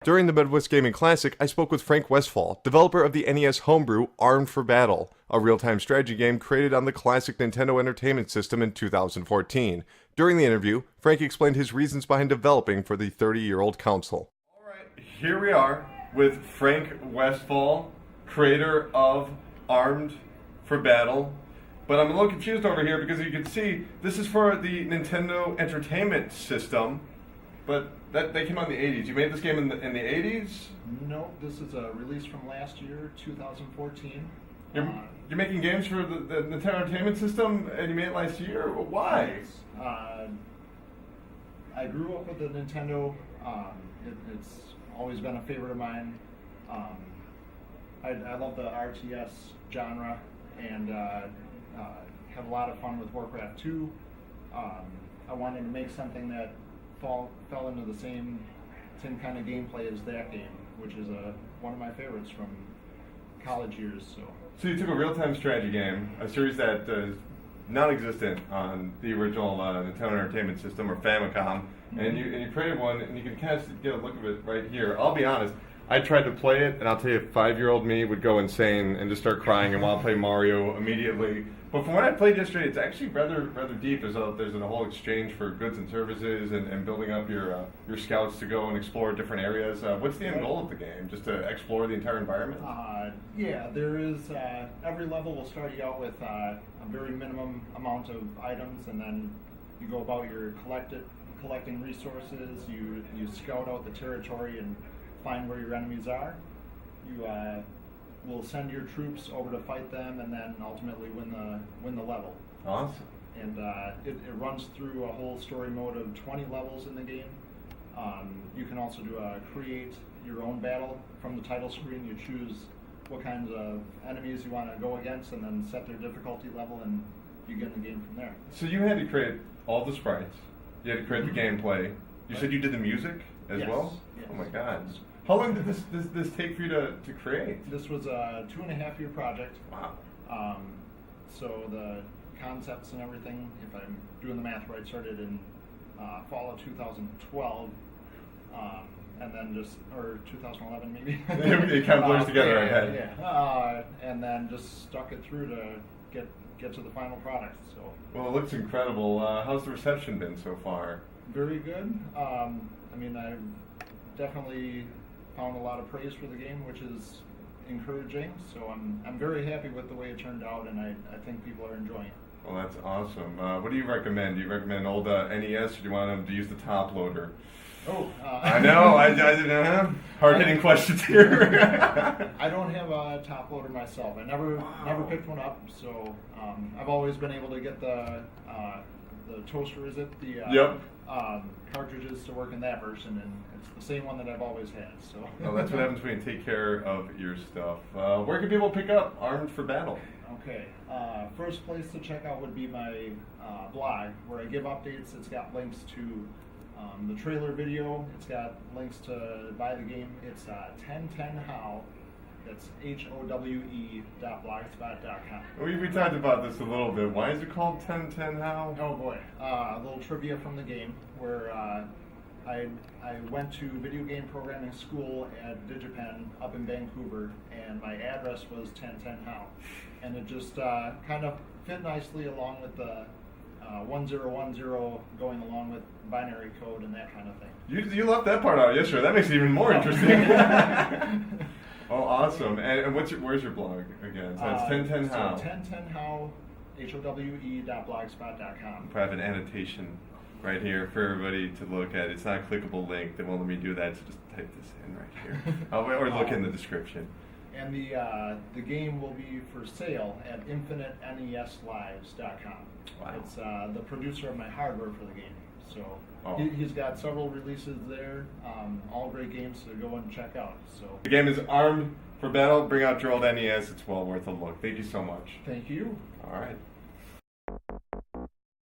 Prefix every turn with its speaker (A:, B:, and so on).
A: During the Midwest Gaming Classic, I spoke with Frank Westphal, developer of the NES homebrew Armed for Battle, a real-time strategy game created on the classic Nintendo Entertainment System in 2014. During the interview, Frank explained his reasons behind developing for the 30-year-old console. All right, here we are with Frank Westphal, creator of Armed for Battle. But I'm a little confused over here because you can see this is for the Nintendo Entertainment System, but they came out in the 80s. You made this game in the 80s?
B: No, this is a release from last year, 2014.
A: You're making games for the Nintendo Entertainment System, and you made it last year? Why?
B: I grew up with the Nintendo. It's always been a favorite of mine. I love the RTS genre, and have a lot of fun with Warcraft 2. I wanted to make something that fell into the same kind of gameplay as that game, which is one of my favorites from college years.
A: So you took a real-time strategy game, a series that is non-existent on the original Nintendo Entertainment System or Famicom, and you created one, and you can kind of get a look of it right here. I'll be honest, I tried to play it, and I'll tell you, 5-year-old me would go insane and just start crying and want to play Mario immediately. But from what I played yesterday, it's actually rather deep. There's a whole exchange for goods and services, and building up your scouts to go and explore different areas. What's the end goal of the game? Just to explore the entire environment?
B: Yeah, there is. Every level will start you out with a very minimum amount of items, and then you go about your collecting resources. You scout out the territory and find where your enemies are. You will send your troops over to fight them, and then ultimately win the level.
A: Awesome.
B: And it runs through a whole story mode of 20 levels in the game. You can also do create your own battle from the title screen. You choose what kinds of enemies you want to go against, and then set their difficulty level, and you get in the game from there.
A: So you had to create all the sprites. You had to create the gameplay. You said you did the music as well?
B: Yes.
A: Oh my God. How long did this take for you to create?
B: This was a 2.5-year project.
A: Wow.
B: So the concepts and everything, if I'm doing the math right, started in fall of 2012, and then or 2011 maybe.
A: It kind of blurs together in my head.
B: Yeah. And then just stuck it through to get to the final product. So.
A: Well, it looks incredible. How's the reception been so far?
B: Very good. I mean, I've definitely found a lot of praise for the game, which is encouraging. So I'm very happy with the way it turned out, and I think people are enjoying it.
A: Well, that's awesome. What do you recommend? Do you recommend old NES, or do you want them to use the top loader? I know. I hard-hitting questions here.
B: I don't have a top loader myself. I never picked one up, so I've always been able to get the toaster. Is it the
A: Yep.
B: Cartridges to work in that version, and it's the same one that I've always had. So.
A: Well, that's what happens when you take care of your stuff. Where can people pick up Armed for Battle?
B: Okay. First place to check out would be my blog, where I give updates. It's got links to the trailer video. It's got links to buy the game. It's 1010how. That's HOWE.blogspot.com.
A: We talked about this a little bit. Why is it called 1010how?
B: Oh boy. A little trivia from the game, where I went to video game programming school at Digipen up in Vancouver, and my address was 1010how. And it just kind of fit nicely along with the 1010 going along with binary code and that kind of thing.
A: You left that part out yesterday. That makes it even more interesting. Oh, awesome. And where's your blog again? So it's 1010how.
B: So 1010how, HOWE.blogspot.com.
A: I have an annotation right here for everybody to look at. It's not a clickable link. They won't let me do that, so just type this in right here. Or look in the description.
B: And the game will be for sale at InfiniteNESLives.com.
A: Wow.
B: It's the producer of my hardware for the game. So
A: Oh.
B: he's got several releases there, all great games to go and check out. So
A: The game is Armed for Battle. Bring out your old NES. It's well worth a look. Thank you so much.
B: thank you.
A: All right.